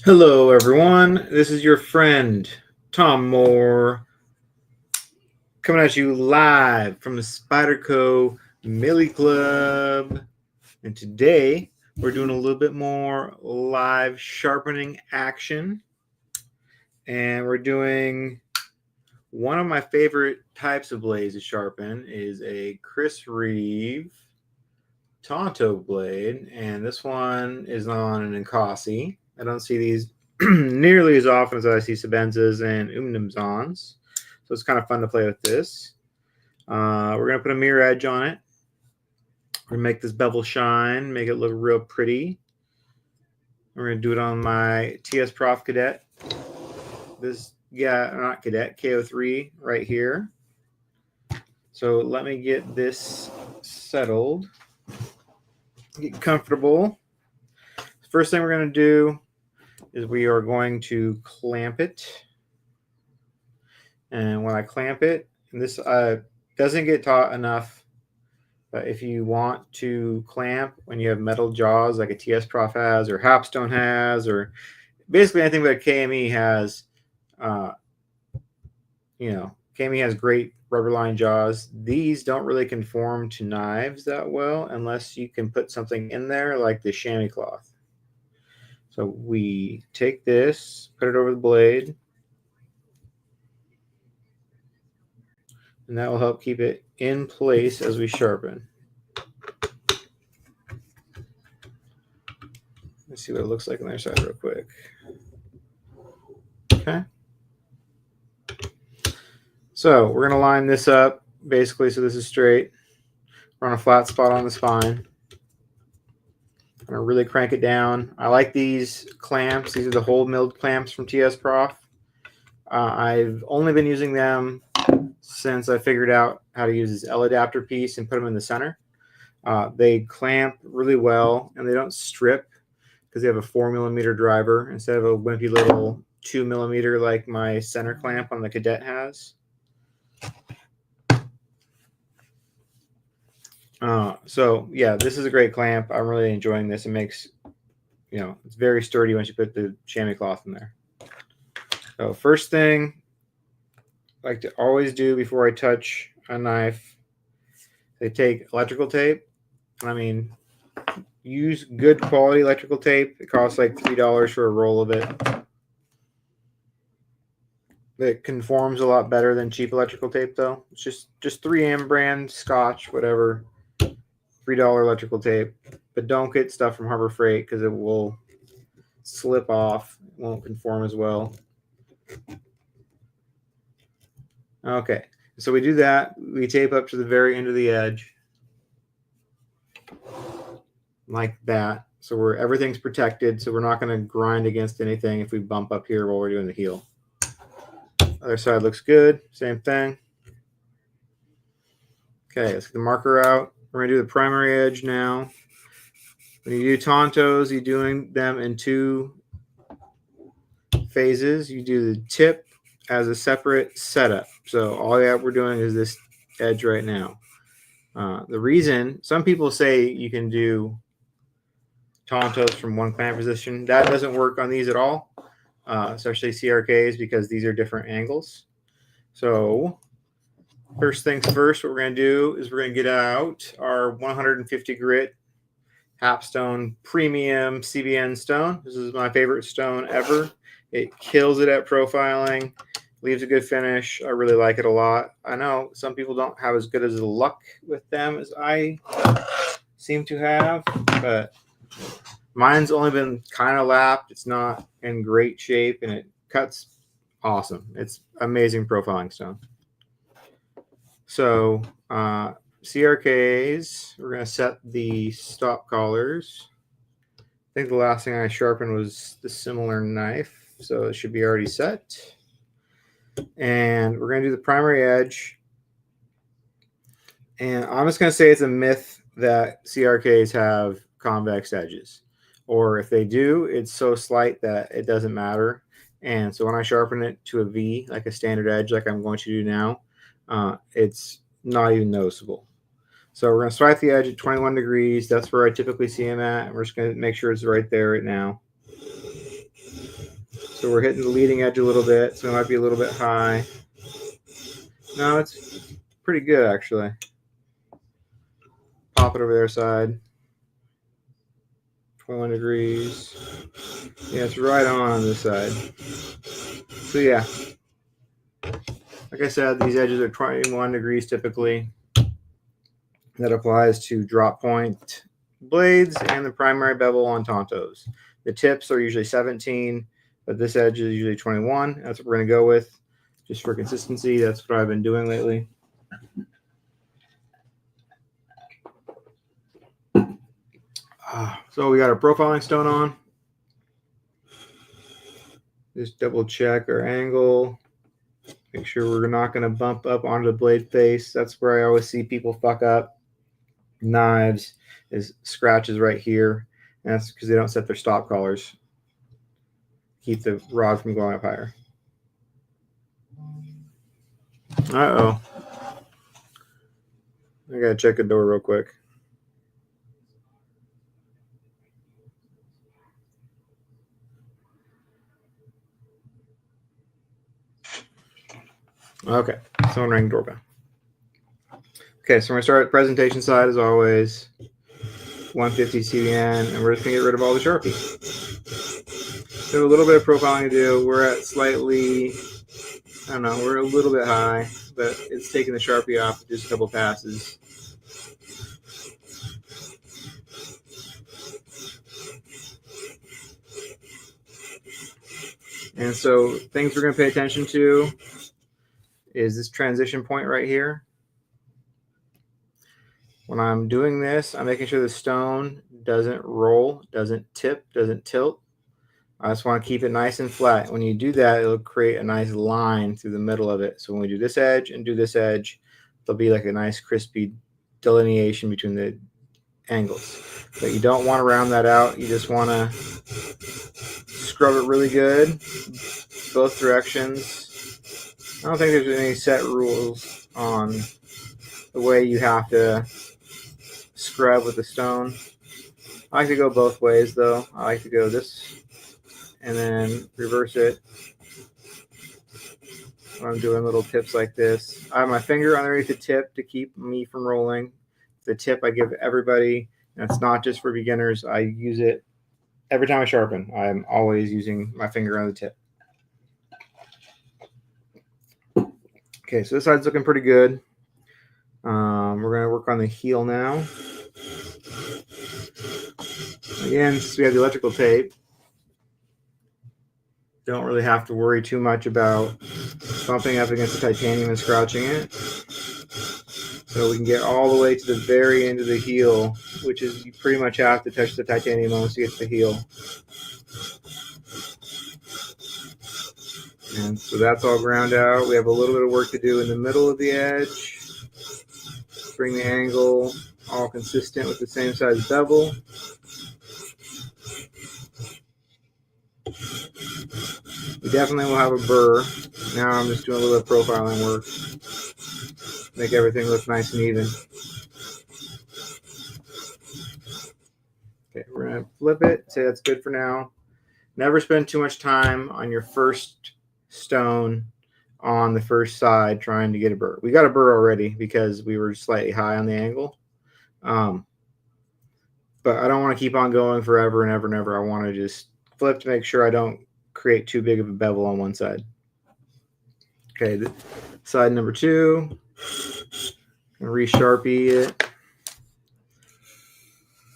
Hello, everyone. This is your friend, Tom Moore, coming at you live from the Spyderco Millie Club. And today, we're doing a little bit more live sharpening action. And we're doing one of my favorite types of blades to sharpen is a Reeve Tanto blade. And this one is on an Inkosi. I don't see these nearly as often as I see Sabenzas and Umnumzons. So it's kind of fun to play with this. We're going to put a mirror edge on it. We're going to make this bevel shine, make it look real pretty. We're going to do it on my TSProf Cadet. Not Cadet, K03 right here. So let me get this settled. Get comfortable. First thing we're going to do is we are going to clamp it. And when I clamp it, and this doesn't get taught enough, but if you want to clamp when you have metal jaws like a TSProf has or Hapstone has, or basically anything that KME has, KME has great rubber line jaws. These don't really conform to knives that well unless you can put something in there like the chamois cloth. So we take this, put it over the blade, and that will help keep it in place as we sharpen. Let's see what it looks like on the other side real quick. Okay. So we're going to line this up basically so this is straight. We're on a flat spot on the spine. I'm going to really crank it down. I like these clamps. These are the whole milled clamps from TSProf. I've only been using them since I figured out how to use this L adapter piece and put them in the center. They clamp really well and they don't strip because they have a 4mm driver instead of a wimpy little 2mm like my center clamp on the Cadet has. So yeah, this is a great clamp. I'm really enjoying this. It makes, it's very sturdy once you put the chamois cloth in there. So first thing I like to always do before I touch a knife, they take electrical tape. I mean, use good quality electrical tape. It costs like $3 for a roll of it. It conforms a lot better than cheap electrical tape, though. It's just 3M brand, Scotch, whatever. $3 electrical tape. But don't get stuff from Harbor Freight because it will slip off. It won't conform as well. Okay, so we do that. We tape up to the very end of the edge. Like that. So everything's protected, so we're not going to grind against anything if we bump up here while we're doing the heel. Other side looks good. Same thing. Okay, let's get the marker out. We're going to do the primary edge now. When you do tantos, you're doing them in two phases. You do the tip as a separate setup. So all we're doing is this edge right now. The reason, some people say you can do tantos from one clamp position. That doesn't work on these at all. Especially CRKs, because these are different angles. So first things first, what we're going to do is we're going to get out our 150 grit Hapstone premium CBN stone. This is my favorite stone ever. It kills it at profiling, leaves a good finish. I really like it a lot. I know some people don't have as good as luck with them as I seem to have, but mine's only been kind of lapped. It's not in great shape, and it cuts awesome. It's amazing profiling stone. So CRKs, we're going to set the stop collars. I think the last thing I sharpened was the similar knife, so it should be already set. And we're going to do the primary edge. And I'm just going to say it's a myth that CRKs have convex edges. Or if they do, it's so slight that it doesn't matter. And so when I sharpen it to a V, like a standard edge, like I'm going to do now, it's not even noticeable. So we're going to swipe the edge at 21 degrees. That's where I typically see them at. And we're just going to make sure it's right there right now. So we're hitting the leading edge a little bit, so it might be a little bit high. No, it's pretty good actually. Pop it over their side. 21 degrees. Yeah, it's right on this side. So yeah, like I said, these edges are 21 degrees typically. That applies to drop point blades and the primary bevel on tantos. The tips are usually 17, but this edge is usually 21. That's what we're going to go with just for consistency. That's what I've been doing lately. So we got our profiling stone on. Just double check our angle. Make sure we're not going to bump up onto the blade face. That's where I always see people fuck up. Knives is scratches right here. And that's because they don't set their stop collars. Keep the rod from going up higher. Uh-oh. I gotta check the door real quick. Okay, someone rang the doorbell. Okay, so we're gonna start at presentation side as always. 150 CBN, and we're just gonna get rid of all the Sharpie. So a little bit of profiling to do. We're at slightly, I don't know, we're a little bit high, but it's taking the Sharpie off with just a couple passes. And so things we're gonna pay attention to is this transition point right here. When I'm doing this, I'm making sure the stone doesn't roll, doesn't tip, doesn't tilt. I just want to keep it nice and flat. When you do that, it'll create a nice line through the middle of it. So when we do this edge and do this edge, there'll be like a nice crispy delineation between the angles. But you don't want to round that out. You just want to scrub it really good, both directions. I don't think there's any set rules on the way you have to scrub with the stone. I like to go both ways though. I like to go this and then reverse it when I'm doing little tips like this. I have my finger underneath the tip to keep me from rolling. The tip I give everybody, and it's not just for beginners. I use it every time I sharpen. I'm always using my finger on the tip. Okay, so this side's looking pretty good. We're going to work on the heel now. Again, since we have the electrical tape, don't really have to worry too much about bumping up against the titanium and scratching it. So we can get all the way to the very end of the heel, which is you pretty much have to touch the titanium once you get to the heel. And so that's all ground out. We have a little bit of work to do in the middle of the edge. Bring the angle all consistent with the same size bevel. We definitely will have a burr. Now I'm just doing a little bit of profiling work. Make everything look nice and even. Okay, we're going to flip it. Say that's good for now. Never spend too much time on your first stone on the first side trying to get a burr. We got a burr already because we were slightly high on the angle. But I don't want to keep on going forever and ever and ever. I want to just flip to make sure I don't create too big of a bevel on one side. Okay, side number 2. Re-Sharpie it.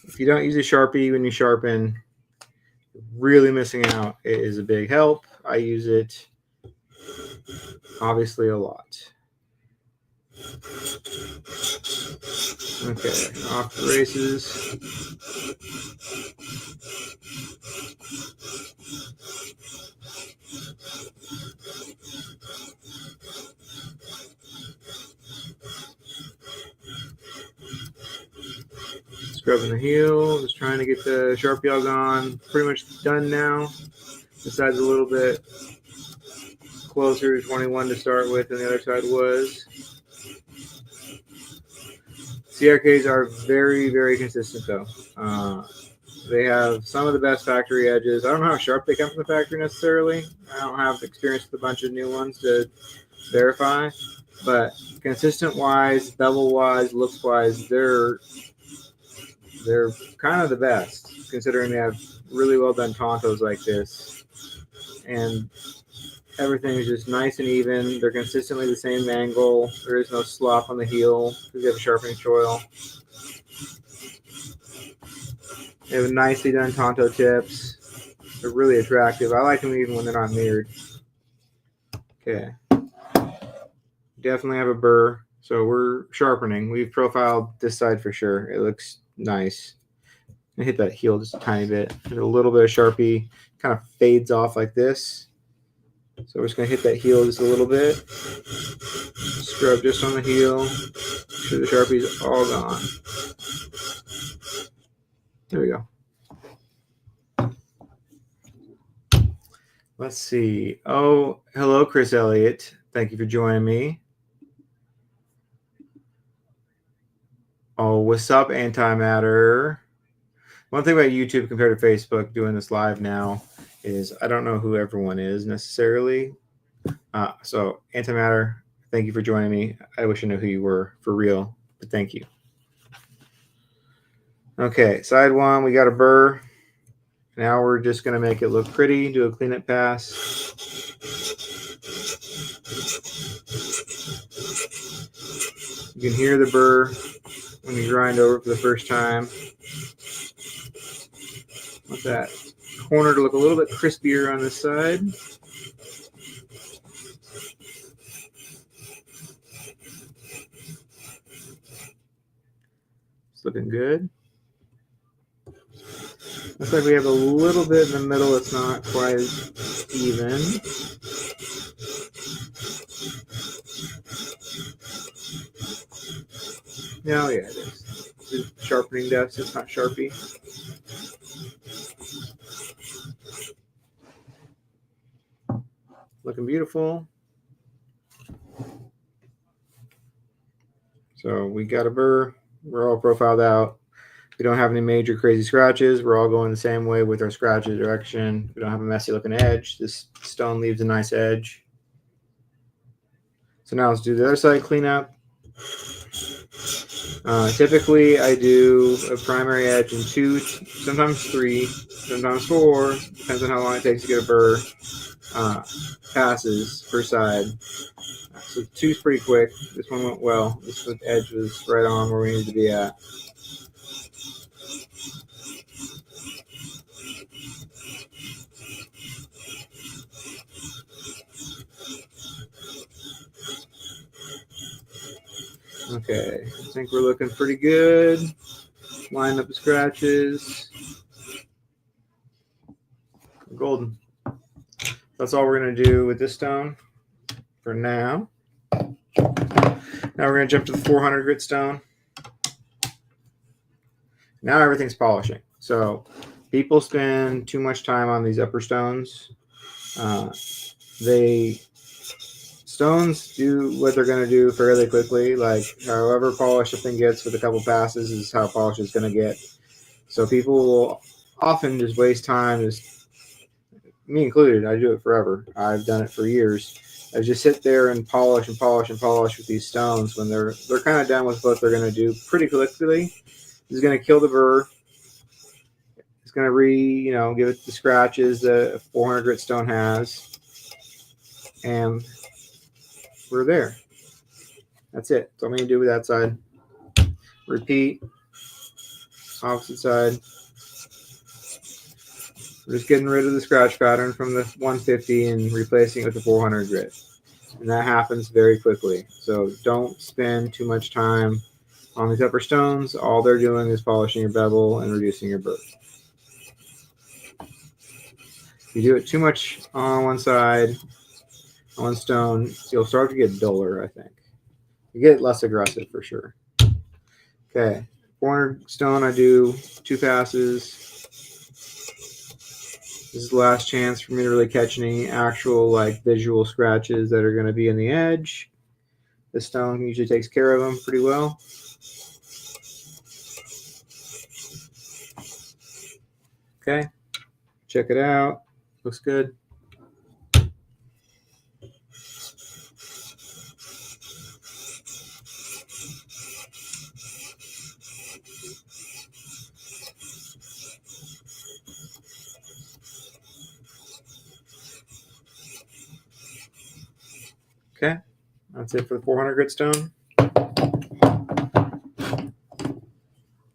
If you don't use a Sharpie when you sharpen, really missing out. It is a big help. I use it obviously a lot. Okay, off the races. Scrubbing the heel, just trying to get the Sharpie all gone. Pretty much done now. This side's a little bit closer to 21 to start with than the other side was. CRKs are very, very consistent though. They have some of the best factory edges. I don't know how sharp they come from the factory necessarily. I don't have experience with a bunch of new ones to verify, but consistent wise, bevel wise, looks wise, they're kind of the best, considering they have really well done tantos like this, and everything is just nice and even. They're consistently the same angle. There is no slop on the heel because they have a sharpening choil. They have nicely done tanto tips. They're really attractive. I like them even when they're not mirrored. Okay. Definitely have a burr. So we're sharpening. We've profiled this side for sure. It looks nice. I hit that heel just a tiny bit. There's a little bit of Sharpie. Kind of fades off like this. So we're just going to hit that heel just a little bit. Scrub just on the heel. Make sure the Sharpie's all gone. There we go. Let's see. Oh, hello, Chris Elliott. Thank you for joining me. Oh, what's up, antimatter? One thing about YouTube compared to Facebook doing this live now is I don't know who everyone is necessarily. So, antimatter, thank you for joining me. I wish I knew who you were for real, but thank you. Okay, side one, we got a burr. Now we're just going to make it look pretty, do a cleanup pass. You can hear the burr when you grind over for the first time. Want that corner to look a little bit crispier on this side. It's looking good. Looks like we have a little bit in the middle that's not quite even. No, yeah, it is. It's sharpening depth, it's not Sharpie. Looking beautiful. So we got a burr. We're all profiled out. We don't have any major crazy scratches. We're all going the same way with our scratches direction. We don't have a messy looking edge. This stone leaves a nice edge. So now let's do the other side cleanup. Typically, I do a primary edge in 2, sometimes 3, sometimes 4. Depends on how long it takes to get a burr. Passes per side. So 2's pretty quick. This one went well. This edge was right on where we needed to be at. Okay, I think we're looking pretty good. Line up the scratches. Golden. That's all we're going to do with this stone for now. Now we're going to jump to the 400 grit stone. Now everything's polishing. So people spend too much time on these upper stones. Stones do what they're going to do fairly quickly. Like however polished a thing gets with a couple passes is how polished it's going to get. So people will often just waste time. Me included, I do it forever. I've done it for years. I just sit there and polish and polish and polish with these stones when they're kind of done with what they're going to do pretty quickly. This is going to kill the burr. It's going to give it the scratches that a 400 grit stone has. And we're there. That's it. That's all I'm going to do with that side. Repeat. Opposite side. We're just getting rid of the scratch pattern from the 150 and replacing it with the 400 grit. And that happens very quickly. So don't spend too much time on these upper stones. All they're doing is polishing your bevel and reducing your burr. If you do it too much on one side, on one stone, you'll start to get duller, I think. You get less aggressive for sure. Okay, 400 stone, I do 2 passes. This is the last chance for me to really catch any actual visual scratches that are going to be in the edge. This stone usually takes care of them pretty well. Okay, check it out. Looks good. Okay, that's it for the 400 grit stone.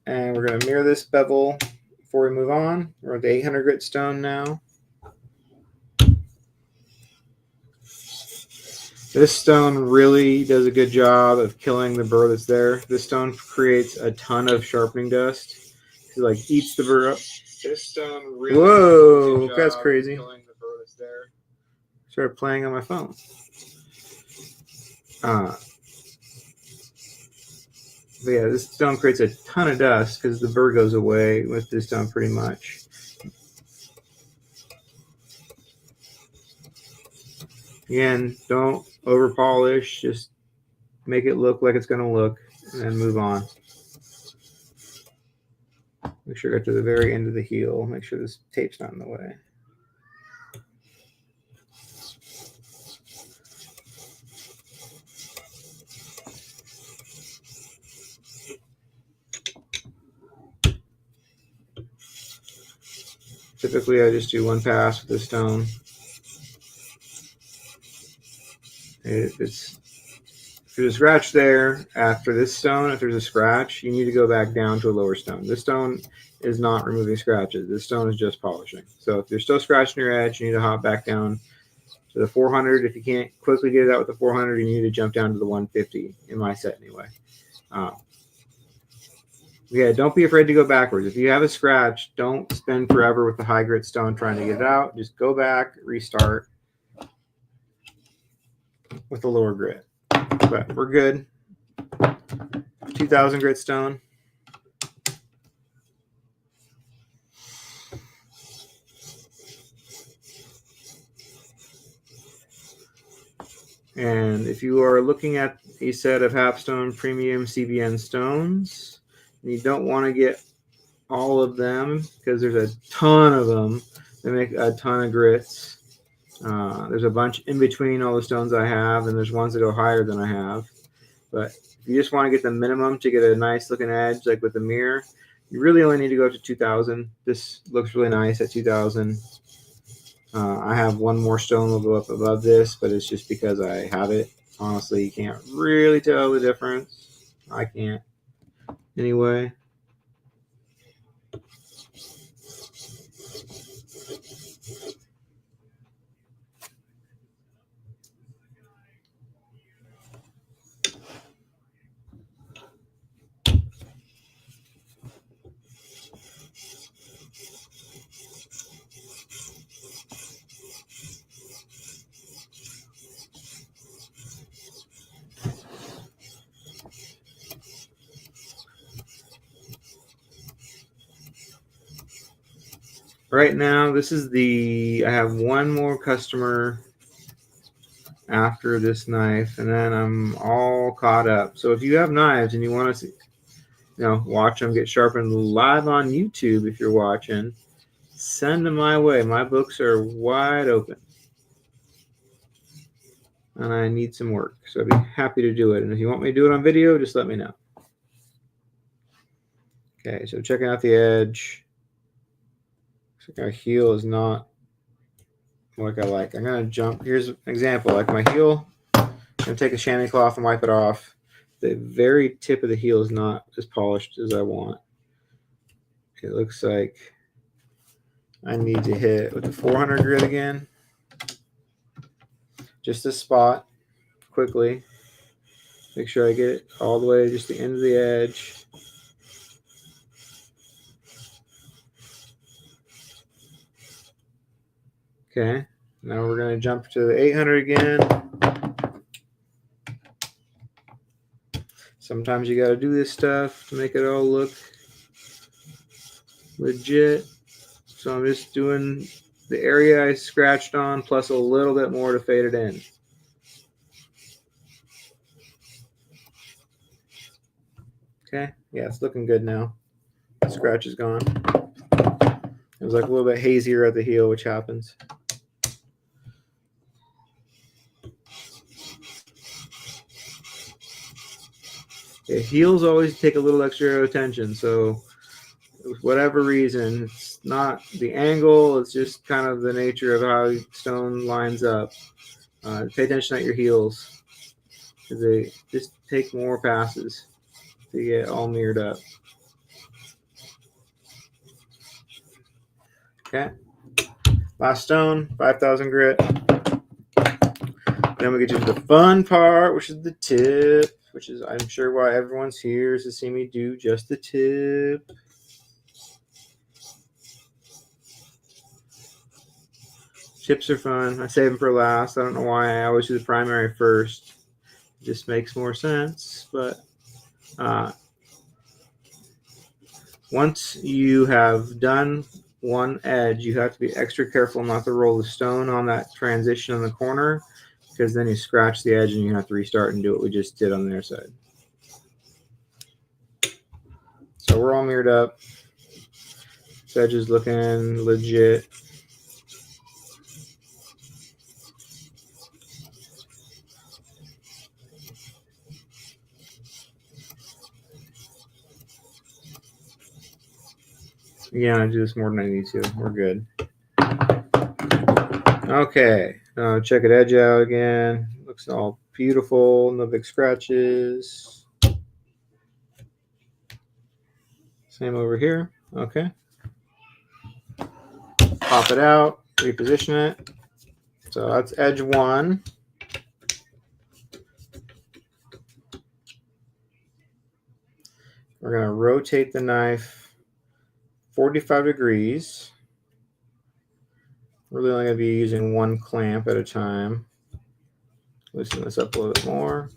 And we're going to mirror this bevel before we move on. We're at the 800 grit stone now. This stone really does a good job of killing the burr that's there. This stone creates a ton of sharpening dust. It like eats the burr up. This stone really whoa, that's crazy. Killing the burr that's there. Started playing on my phone. But yeah, this stone creates a ton of dust because the burr goes away with this stone pretty much. Again, don't over polish, just make it look like it's going to look and then move on. Make sure you get to the very end of the heel. Make sure this tape's not in the way. Typically, I just do one pass with the stone. If there's a scratch there after this stone, if there's a scratch, you need to go back down to a lower stone. This stone is not removing scratches. This stone is just polishing. So if you're still scratching your edge, you need to hop back down to the 400. If you can't quickly get it out with the 400, you need to jump down to the 150 in my set anyway. Yeah, don't be afraid to go backwards. If you have a scratch, don't spend forever with the high grit stone trying to get it out. Just go back, restart with the lower grit. But we're good. 2000 grit stone. And if you are looking at a set of Hapstone Premium CBN stones, and you don't want to get all of them because there's a ton of them. They make a ton of grits. There's a bunch in between all the stones I have, and there's ones that go higher than I have. But if you just want to get the minimum to get a nice looking edge, like with the mirror, you really only need to go up to 2000. This looks really nice at 2000. I have one more stone will go up above this, but it's just because I have it. Honestly, you can't really tell the difference. I can't. Anyway. Right now, this is I have one more customer after this knife, and then I'm all caught up. So if you have knives and you want to see, watch them get sharpened live on YouTube, if you're watching, send them my way. My books are wide open. And I need some work, so I'd be happy to do it. And if you want me to do it on video, just let me know. Okay, so checking out the edge. Looks like our heel is not like I like. I'm going to jump. Here's an example. Like my heel, I'm going to take a chamois cloth and wipe it off. The very tip of the heel is not as polished as I want. It looks like I need to hit it with the 400 grit again. Just a spot, quickly. Make sure I get it all the way to just the end of the edge. Okay, now we're going to jump to the 800 again. Sometimes you got to do this stuff to make it all look legit. So I'm just doing the area I scratched on plus a little bit more to fade it in. Okay, yeah, it's looking good now. The scratch is gone. It was like a little bit hazier at the heel, which happens. Yeah, heels always take a little extra attention, so whatever reason, it's not the angle, it's just kind of the nature of how stone lines up. Pay attention at your heels, because they just take more passes to get all mirrored up. Okay, last stone, 5,000 grit. Then we get to the fun part, which is the tip, which is I'm sure why everyone's here is to see me do just the tip. Tips are fun. I save them for last. I don't know why I always do the primary first. It just makes more sense. But once you have done one edge, you have to be extra careful not to roll the stone on that transition on the corner, because then you scratch the edge and you have to restart and do what we just did on their side. So we're all mirrored up. This edge is looking legit. Yeah, I do this more than I need to. We're good. Okay, check it edge out again. Looks all beautiful. No big scratches. Same over here. Okay. Pop it out. Reposition it. So that's edge one. We're going to rotate the knife 45 degrees. We're really only going to be using one clamp at a time. Loosen this up a little bit more.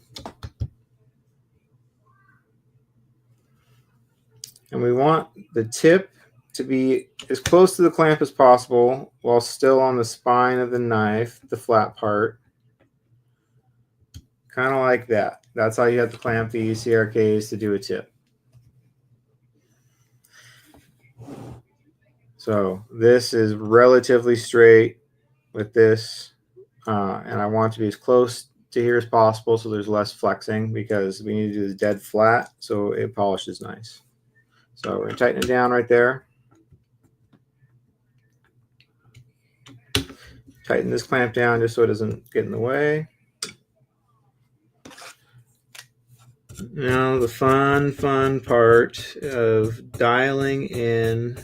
And we want the tip to be as close to the clamp as possible while still on the spine of the knife, the flat part. Kind of like that. That's how you have to clamp these CRKs to do a tip. So this is relatively straight with this, and I want to be as close to here as possible so there's less flexing, because we need to do this dead flat so it polishes nice. So we're going to tighten it down right there. Tighten this clamp down just so it doesn't get in the way. Now the fun part of dialing in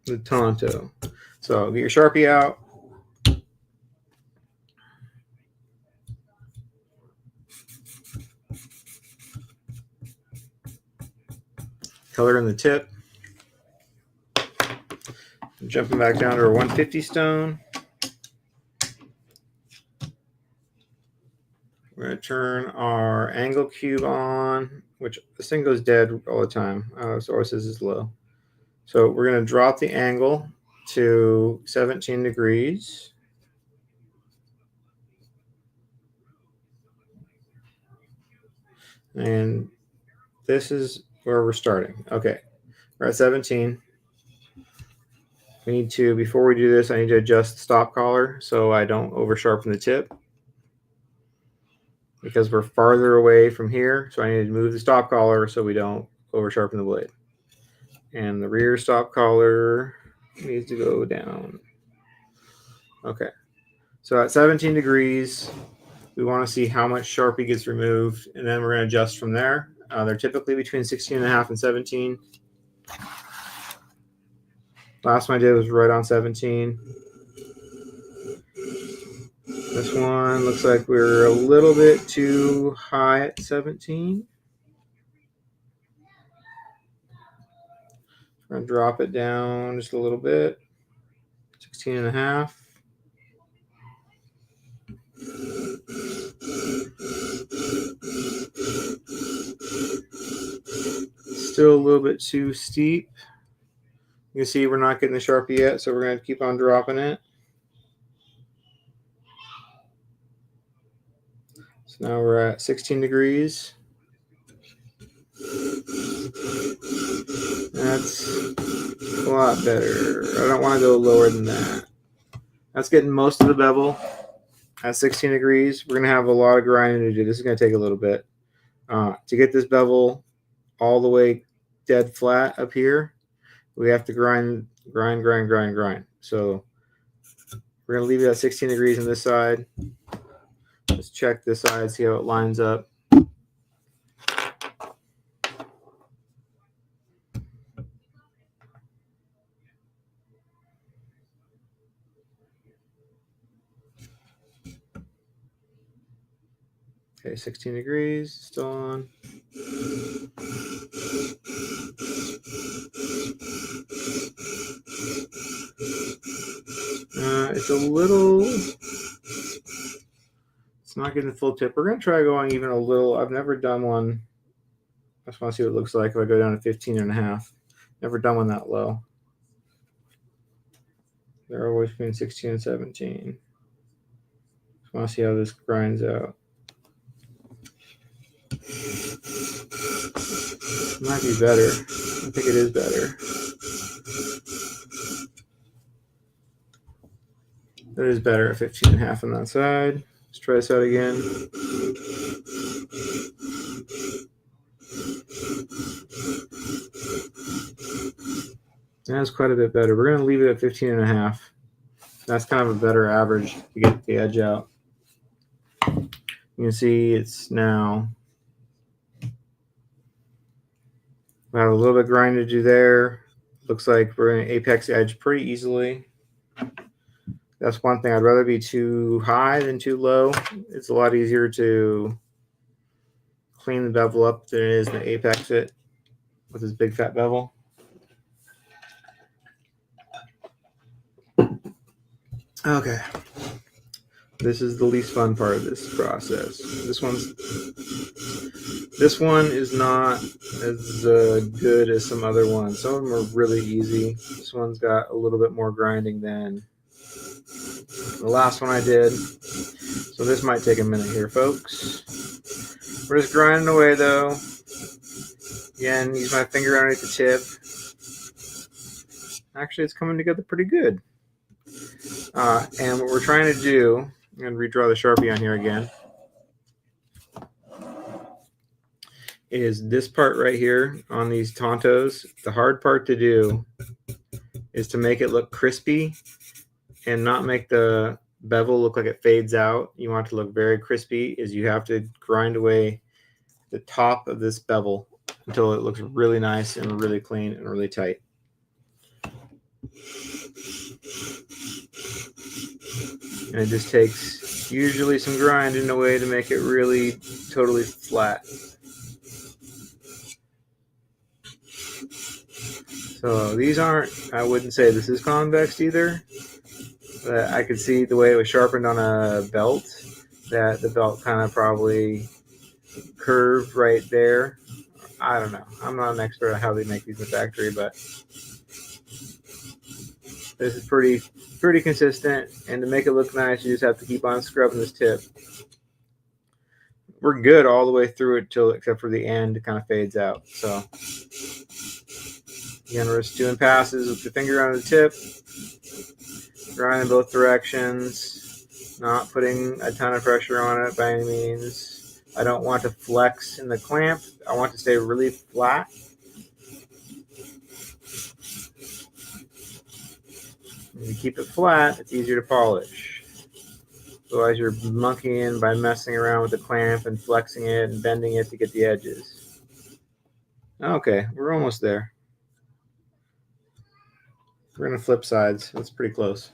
the tanto. So get your Sharpie out. Color in the tip. Jumping back down to our 150 stone. We're going to turn our angle cube on, which this thing goes dead all the time. So ours is low. So we're going to drop the angle to 17 degrees. And this is where we're starting. Okay, we're at 17. We need to, before we do this, I need to adjust the stop collar so I don't over sharpen the tip, because we're farther away from here. So I need to move the stop collar so we don't over sharpen the blade. And the rear stop collar needs to go down. Okay, so at 17 degrees, we want to see how much Sharpie gets removed, and then we're going to adjust from there. They're typically between 16.5 and 17. Last one I did was right on 17. This one looks like we're a little bit too high at 17. We're going to drop it down just a little bit. 16.5. Still a little bit too steep. You can see we're not getting the Sharpie yet, so we're going to keep on dropping it. So now we're at 16 degrees. That's a lot better. I don't want to go lower than that. That's getting most of the bevel at 16 degrees. We're going to have a lot of grinding to do. This is going to take a little bit. To get this bevel all the way dead flat up here, we have to grind. So we're going to leave it at 16 degrees on this side. Let's check this side, see how it lines up. Okay, 16 degrees, still on. It's a little, it's not getting the full tip. We're going to try going even a little. I've never done one. I just want to see what it looks like if I go down to 15 and a half. Never done one that low. They're always between 16 and 17. Just want to see how this grinds out. Might be better. I think it is better. It is better at 15 and a half on that side. Let's try this out again. That's quite a bit better. We're going to leave it at 15 and a half. That's kind of a better average to get the edge out. You can see it's now, we have a little bit of grind to do there. Looks like we're going to apex edge pretty easily. That's one thing. I'd rather be too high than too low. It's a lot easier to clean the bevel up than it is to apex it with this big fat bevel. Okay. This is the least fun part of this process. This one is not as good as some other ones. Some of them are really easy. This one's got a little bit more grinding than the last one I did. So this might take a minute here, folks. We're just grinding away though. Again, use my finger underneath the tip. Actually, it's coming together pretty good. And what we're trying to do, I'm going to redraw the Sharpie on here again, is this part right here on these tantos. The hard part to do is to make it look crispy and not make the bevel look like it fades out. You want it to look very crispy. Is you have to grind away the top of this bevel until it looks really nice and really clean and really tight. And it just takes usually some grinding away to make it really totally flat. So these aren't, I wouldn't say this is convex either. But I could see the way it was sharpened on a belt, that the belt kind of probably curved right there. I don't know. I'm not an expert on how they make these in the factory, but this is pretty consistent. And to make it look nice, you just have to keep on scrubbing this tip. We're good all the way through it except for the end, it kind of fades out. So again, we're just doing passes with the finger on the tip, grinding both directions, not putting a ton of pressure on it by any means. I don't want to flex in the clamp. I want to stay really flat. When you keep it flat, it's easier to polish. Otherwise, you're monkeying by messing around with the clamp and flexing it and bending it to get the edges. Okay, we're almost there. We're going to flip sides. That's pretty close.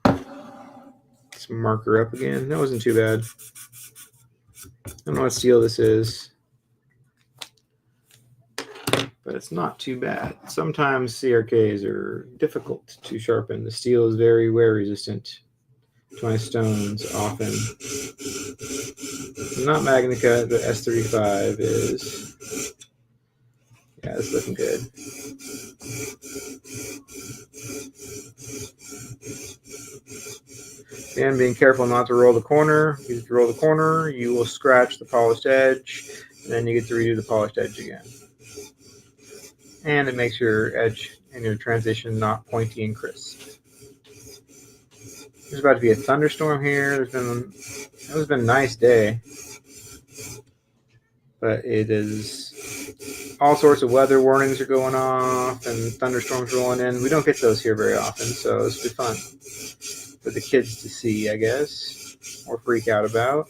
Let's marker up again. That wasn't too bad. I don't know what steel this is, but it's not too bad. Sometimes CRKs are difficult to sharpen. The steel is very wear resistant to my stones often. Not Magnica, the S35 is. Yeah, it's looking good. Again, being careful not to roll the corner. If you roll the corner, you will scratch the polished edge. and then you get to redo the polished edge again. And it makes your edge and your transition not pointy and crisp. There's about to be a thunderstorm here. It has been a nice day, but it is all sorts of weather warnings are going off and thunderstorms rolling in. We don't get those here very often, so this will be fun for the kids to see, I guess, or freak out about.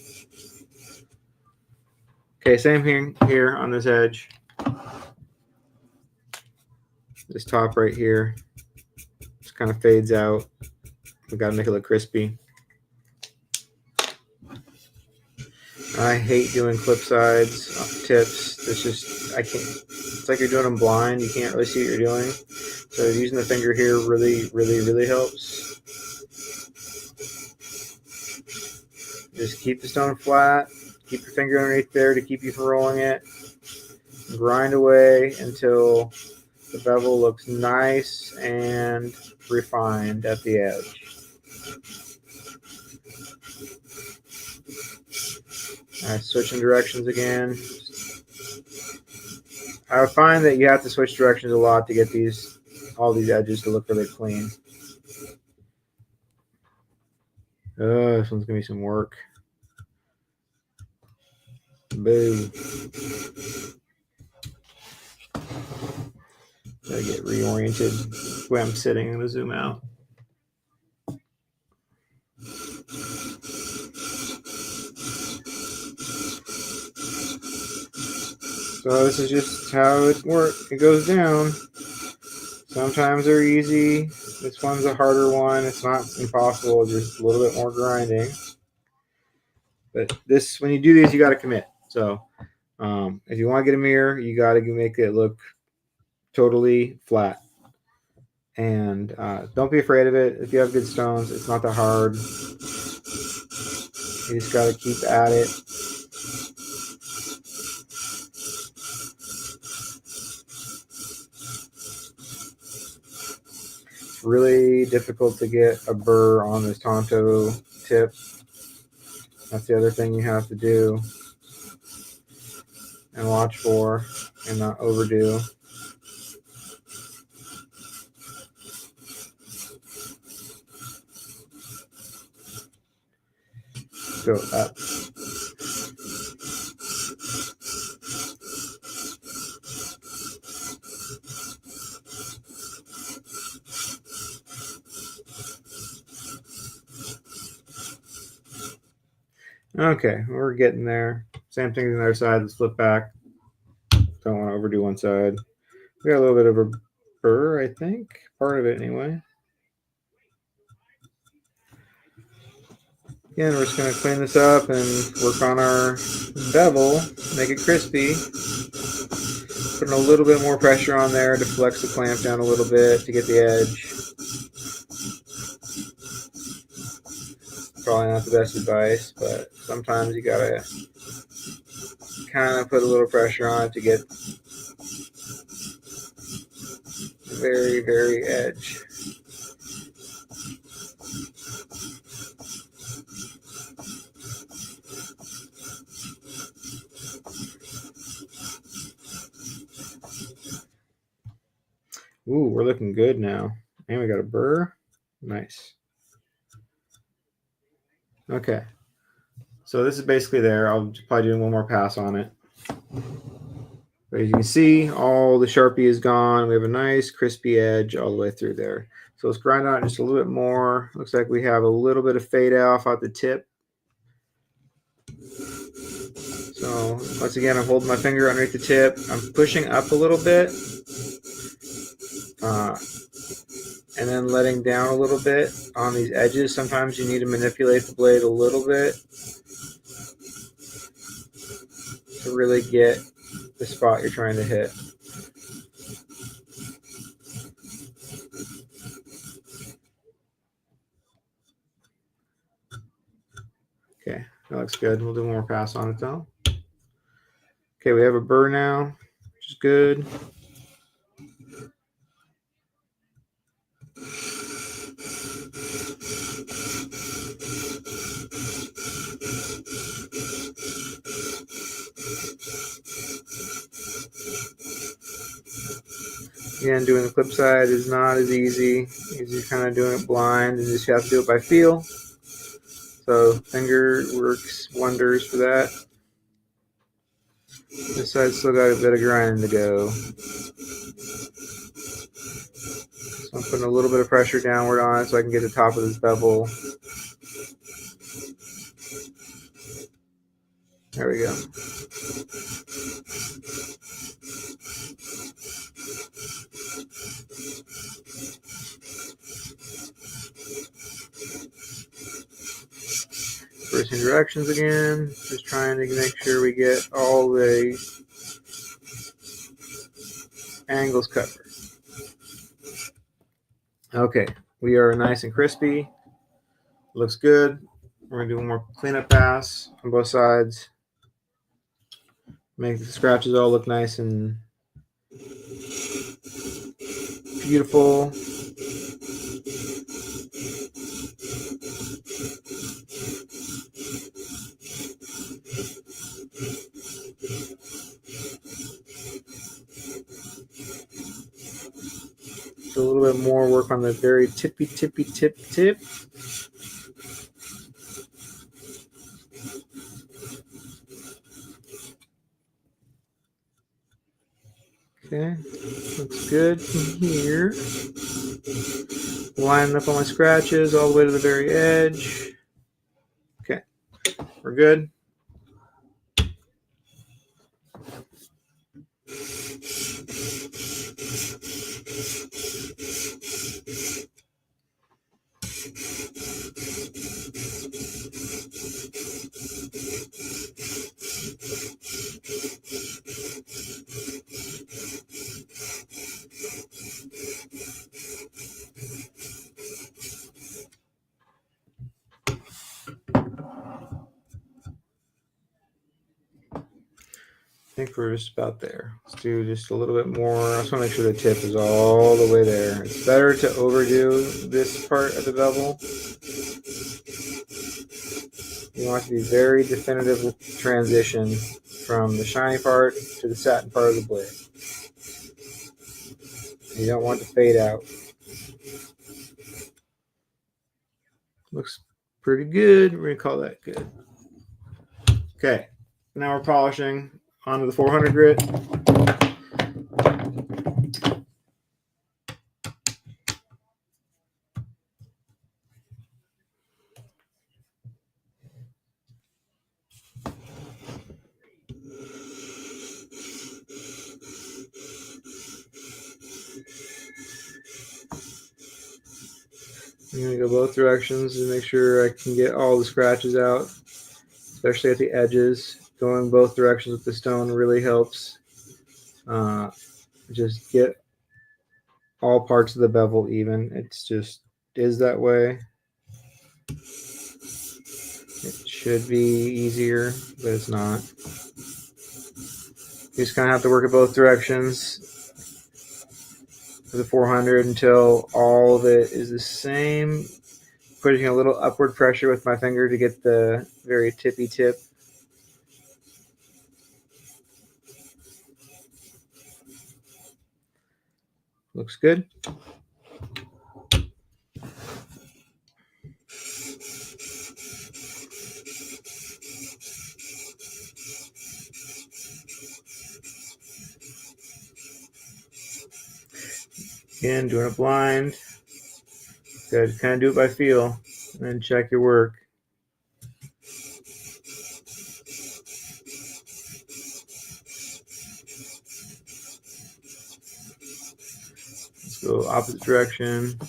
Okay, same here on this edge. This top right here just kind of fades out. We got to make it look crispy. I hate doing clip sides, tips. It's just, I can't, it's like you're doing them blind. You can't really see what you're doing. So using the finger here really helps. Just keep the stone flat. Keep your finger underneath there to keep you from rolling it. Grind away until the bevel looks nice and refined at the edge. All right, switching directions again. I find that you have to switch directions a lot to get all these edges to look really clean. This one's gonna be some work. Boo. Gotta get reoriented. The way I'm sitting, I'm gonna zoom out. So this is just how it works. It goes down. Sometimes they're easy. This one's a harder one. It's not impossible, just a little bit more grinding. But this, when you do these, you got to commit. So if you want to get a mirror, you got to make it look totally flat. And don't be afraid of it. If you have good stones, it's not that hard. You just got to keep at it. It's really difficult to get a burr on this tanto tip. That's the other thing you have to do and watch for and not overdo. Go up. Okay, we're getting there. Same thing on the other side. Let's flip back. Don't want to overdo one side. We got a little bit of a burr, I think. Part of it, anyway. Again, we're just going to clean this up and work on our bevel. Make it crispy. Putting a little bit more pressure on there to flex the clamp down a little bit to get the edge. Probably not the best advice, but sometimes you gotta kind of put a little pressure on it to get the very edge. Ooh, we're looking good now. And we got a burr. Nice. Okay. So this is basically there. I'll probably do one more pass on it. But as you can see, all the Sharpie is gone. We have a nice crispy edge all the way through there. So let's grind on it just a little bit more. Looks like we have a little bit of fade off at the tip. So once again, I'm holding my finger underneath the tip. I'm pushing up a little bit. And then letting down a little bit on these edges. Sometimes you need to manipulate the blade a little bit to really get the spot you're trying to hit. Okay, that looks good. We'll do one more pass on it though. Okay, we have a burr now, which is good. Again, doing the clip side is not as easy as you're kind of doing it blind and just have to do it by feel. So finger works wonders for that. This side's still got a bit of grinding to go. So I'm putting a little bit of pressure downward on it so I can get the top of this bevel. There we go. Switching directions again, just trying to make sure we get all the angles covered. Okay, we are nice and crispy. Looks good. We're gonna do one more cleanup pass on both sides. Make the scratches all look nice and beautiful. A little bit more work on the very tippy tip. Okay, looks good from here. Lining up all my scratches all the way to the very edge. Okay, we're good. I think we're just about there. Let's do just a little bit more. I just want to make sure the tip is all the way there. It's better to overdo this part of the bevel. You want it to be very definitive transition from the shiny part to the satin part of the blade. You don't want to fade out. Looks pretty good. We're going to call that good. Okay, now we're polishing onto the 400 grit. I'm going to go both directions to make sure I can get all the scratches out, especially at the edges. Going both directions with the stone really helps. Just get all parts of the bevel even. It's just is that way. It should be easier, but it's not. You just kind of have to work at both directions for the 400 until all of it is the same. Putting a little upward pressure with my finger to get the very tippy tip. Looks good. Again, doing it blind. Good. Kind of do it by feel and then check your work. Let's go opposite direction.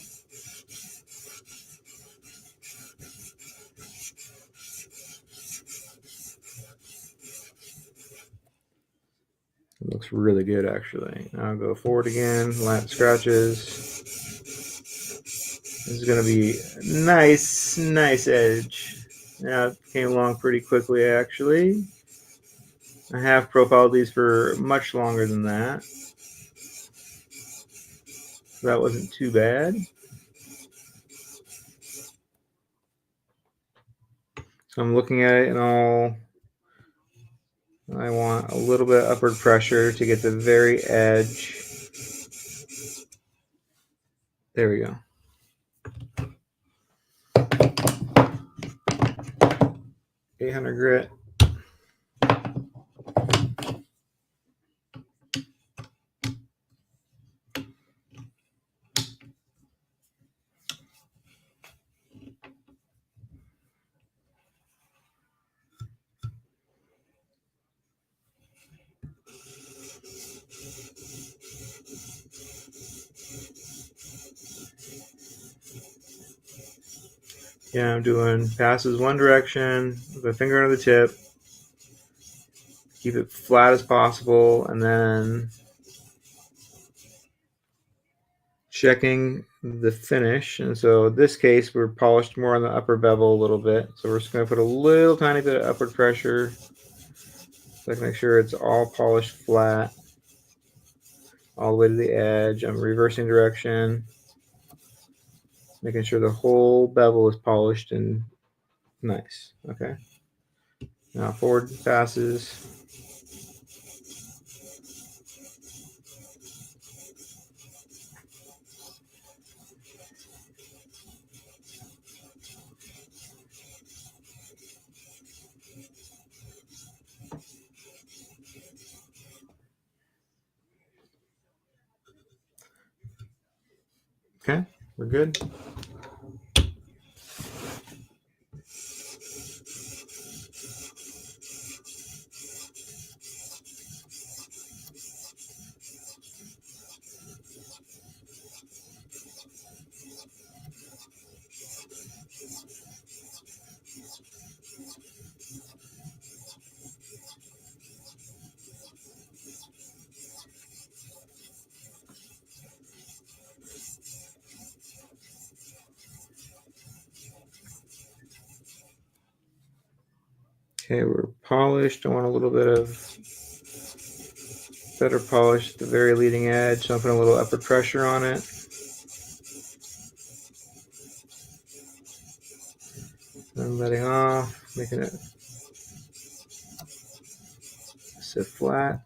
It looks really good, actually. Now I'll go forward again, line up scratches. This is going to be a nice edge. Now it came along pretty quickly, actually. I have profiled these for much longer than that. So that wasn't too bad. So I'm looking at it and I want a little bit of upward pressure to get the very edge. There we go. .800 grit. Yeah, I'm doing passes one direction with a finger under the tip. Keep it flat as possible, and then checking the finish. And so in this case, we're polished more on the upper bevel a little bit. So we're just going to put a little tiny bit of upward pressure so I can make sure it's all polished flat all the way to the edge. I'm reversing direction, making sure the whole bevel is polished and nice. Okay. Now forward passes. Okay, we're good. Okay, we're polished. I want a little bit of better polish at the very leading edge. So I'm putting a little upward pressure on it. And letting off, making it sit flat.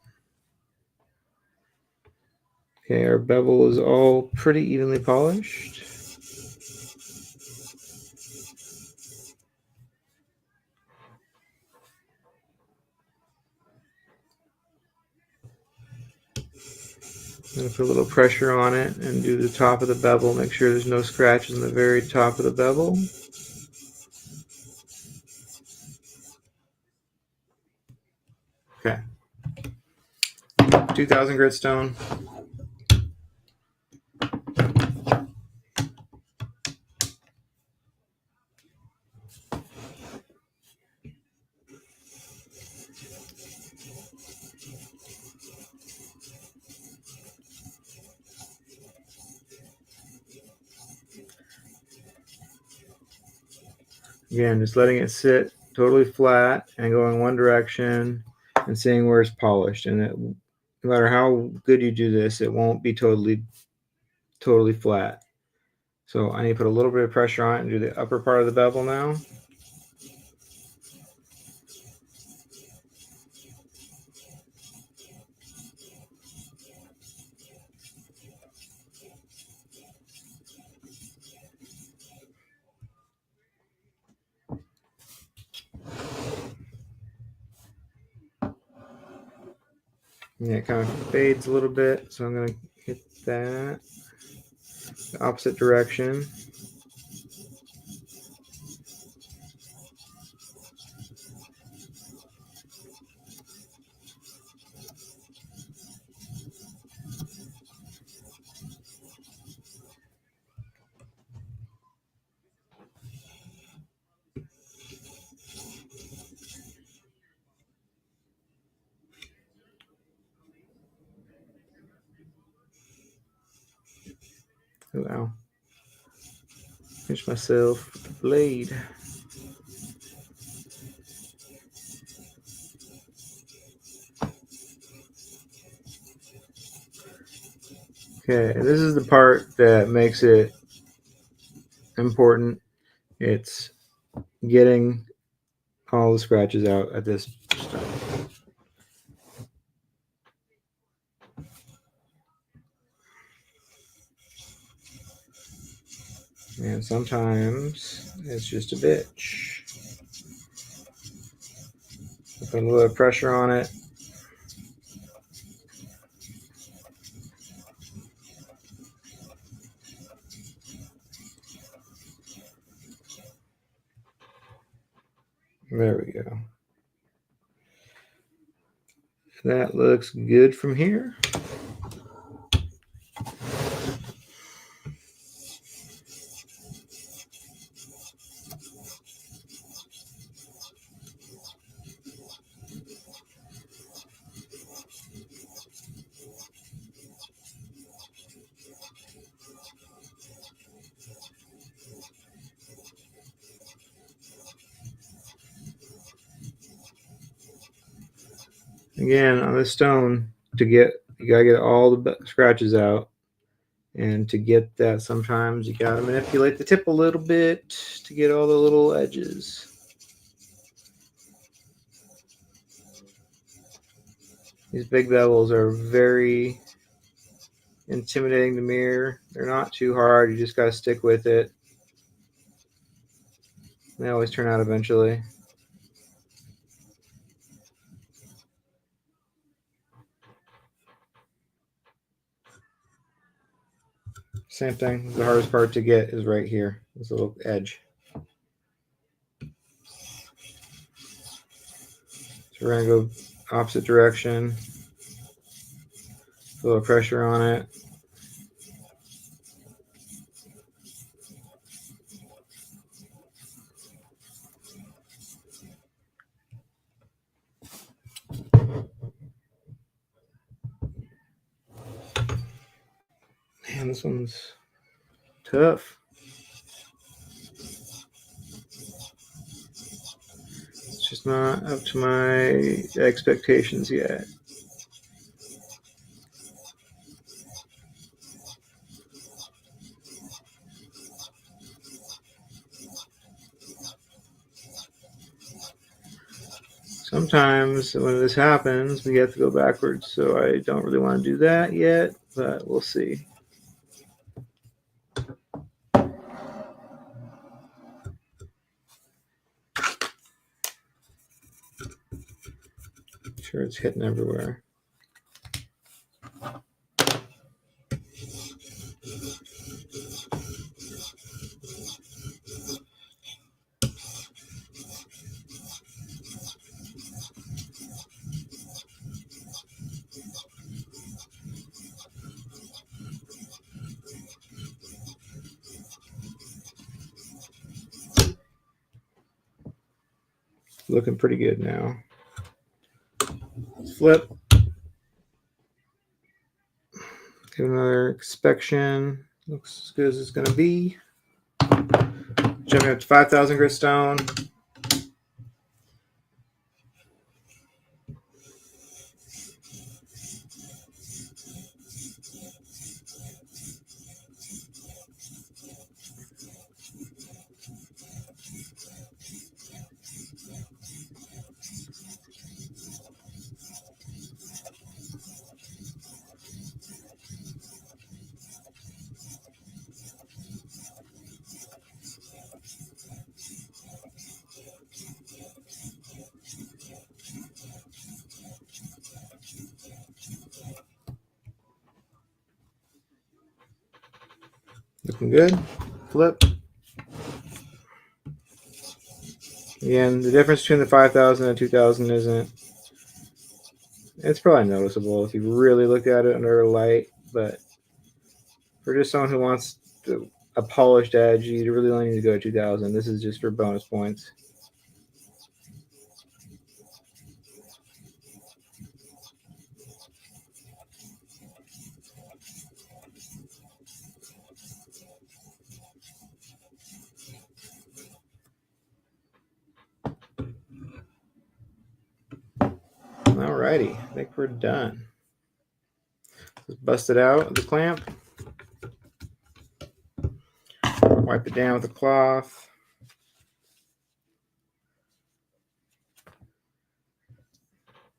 Okay, our bevel is all pretty evenly polished. I'm going to put a little pressure on it and do the top of the bevel. Make sure there's no scratches on the very top of the bevel. Okay. 2000 grit stone. Again, just letting it sit totally flat and going one direction and seeing where it's polished. And no matter how good you do this, it won't be totally flat. So I need to put a little bit of pressure on it and do the upper part of the bevel now. Yeah, it kind of fades a little bit, so I'm going to hit that. The opposite direction. Oh, ow. Pinch myself with the blade. Okay, this is the part that makes it important. It's getting all the scratches out at this start. And sometimes it's just a bitch. Put a little bit of pressure on it. There we go. That looks good from here. Again, on this stone, you gotta get all the scratches out. And to get that, sometimes you gotta manipulate the tip a little bit to get all the little edges. These big bevels are very intimidating to mirror. They're not too hard. You just gotta stick with it. They always turn out eventually. Same thing. The hardest part to get is right here, this little edge. So we're gonna go opposite direction. Put a little pressure on it. Man, this one's tough. It's just not up to my expectations yet. Sometimes when this happens, we have to go backwards, so I don't really want to do that yet, but we'll see. Sure, it's hitting everywhere. Looking pretty good now. Let's flip. Give another inspection. Looks as good as it's going to be. Jumping up to 5,000 grit stone. Looking good. Flip. Again, the difference between the 5,000 and 2,000 isn't. It's probably noticeable if you really look at it under a light, but for just someone who wants a polished edge, you really only need to go to 2,000. This is just for bonus points. Alrighty, I think we're done. Let's bust it out with the clamp. Wipe it down with a cloth.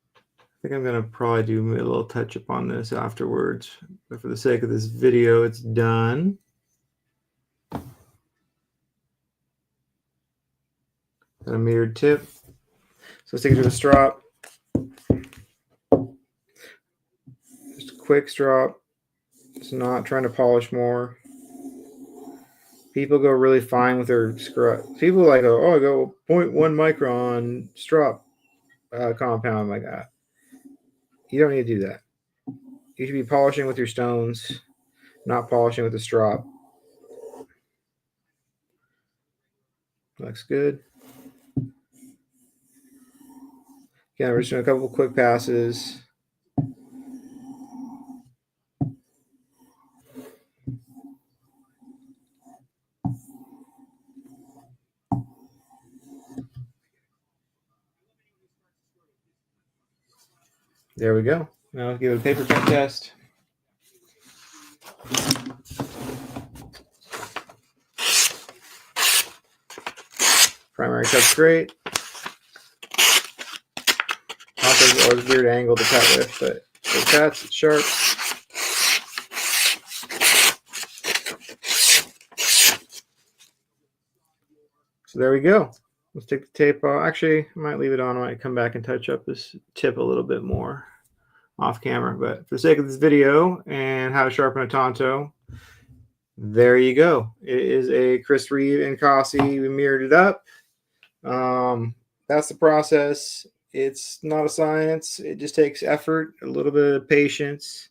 I think I'm going to probably do a little touch up on this afterwards. But for the sake of this video, it's done. and a mirrored tip. So let's take it to the strop. Just a quick strop. It's not trying to polish more. People go really fine with their scrub. People like, oh, I go 0.1 micron strop compound like that. You don't need to do that. You should be polishing with your stones, not polishing with the strop. Looks good. Again, we're just doing a couple quick passes. There we go. Now let's give it a paper cut test. Primary cut's great. Tanto's always a weird angle to cut with, but it cuts, it's sharp. So there we go. Let's take the tape off. Actually, I might leave it on. I might come back and touch up this tip a little bit more off camera. But for the sake of this video and how to sharpen a tanto, there you go. It is a Reeve Inkosi. We mirrored it up. That's the process. It's not a science. It just takes effort, a little bit of patience,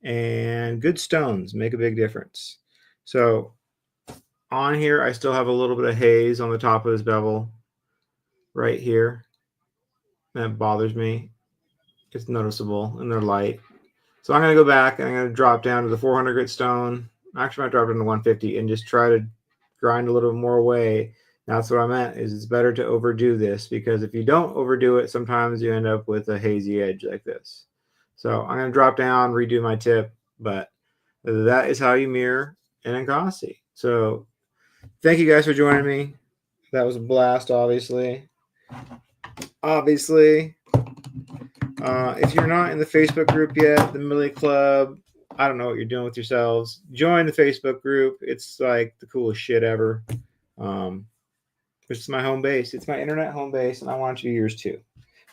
and good stones make a big difference. So on here, I still have a little bit of haze on the top of this bevel right here. That bothers me. It's noticeable and they're light. So I'm going to go back and I'm going to drop down to the 400 grit stone. Actually, I might drop it to 150 and just try to grind a little more away. That's what I meant, is it's better to overdo this, because if you don't overdo it, sometimes you end up with a hazy edge like this. So I'm going to drop down, redo my tip, but that is how you mirror an Inkosi. So thank you guys for joining me. That was a blast, obviously. If you're not in the Facebook group yet, the Millie Club, I don't know what you're doing with yourselves. Join the Facebook group. It's like the coolest shit ever. This is my home base. It's my internet home base, and I want you yours too.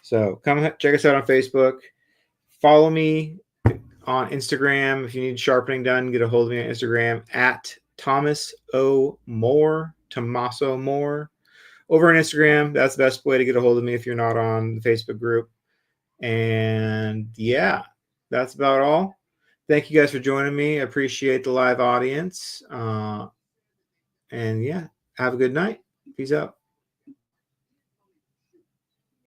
So come check us out on Facebook. Follow me on Instagram. If you need sharpening done, get a hold of me on Instagram at Thomas O. Moore, Tommaso Moore. Over on Instagram, that's the best way to get a hold of me if you're not on the Facebook group. And yeah, that's about all. Thank you guys for joining me. I appreciate the live audience. And yeah, have a good night. Peace out.